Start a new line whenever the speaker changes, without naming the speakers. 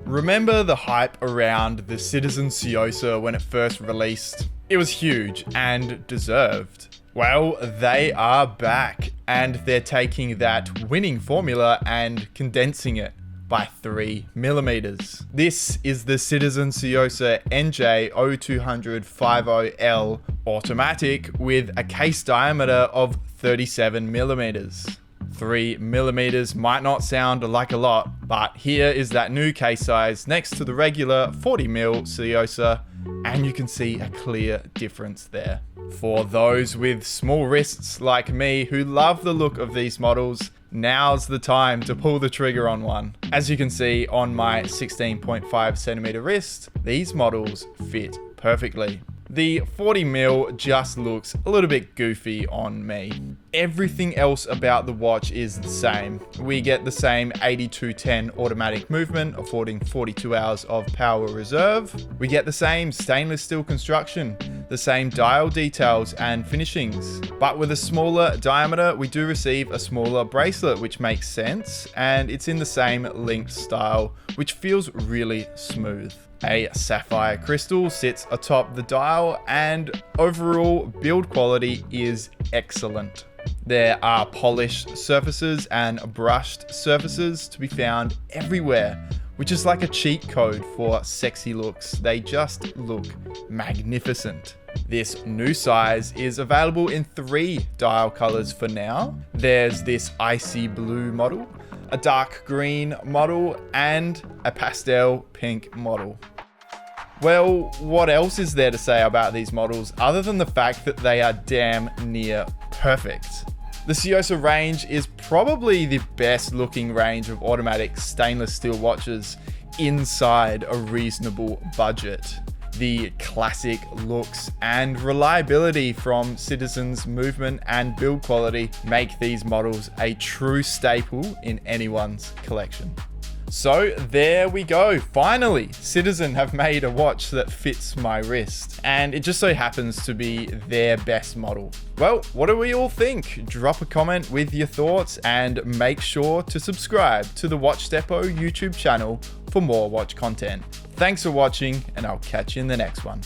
Remember the hype around the Citizen Tsuyosa when it first released? It was huge and deserved. Well, they are back and they're taking that winning formula and condensing it by 3mm. This is the Citizen Tsuyosa NJ020050L automatic with a case diameter of 37mm. 3mm might not sound like a lot, but here is that new case size next to the regular 40mm Tsuyosa, and you can see a clear difference there. For those with small wrists like me who love the look of these models, now's the time to pull the trigger on one. As you can see on my 16.5cm wrist, these models fit perfectly. The 40mm just looks a little bit goofy on me. Everything else about the watch is the same. We get the same 8210 automatic movement, affording 42 hours of power reserve. We get the same stainless steel construction, the same dial details and finishings. But with a smaller diameter, we do receive a smaller bracelet, which makes sense, and it's in the same linked style, which feels really smooth. A sapphire crystal sits atop the dial, and overall build quality is excellent. There are polished surfaces and brushed surfaces to be found everywhere, which is like a cheat code for sexy looks. They just look magnificent. This new size is available in 3 dial colors for now. There's this icy blue model, a dark green model, and a pastel pink model. Well, what else is there to say about these models other than the fact that they are damn near perfect? The Tsuyosa range is probably the best looking range of automatic stainless steel watches inside a reasonable budget. The classic looks and reliability from Citizen's movement and build quality make these models a true staple in anyone's collection. So there we go. Finally, Citizen have made a watch that fits my wrist, and it just so happens to be their best model. Well, what do we all think? Drop a comment with your thoughts and make sure to subscribe to the Watch Depot YouTube channel for more watch content. Thanks for watching, and I'll catch you in the next one.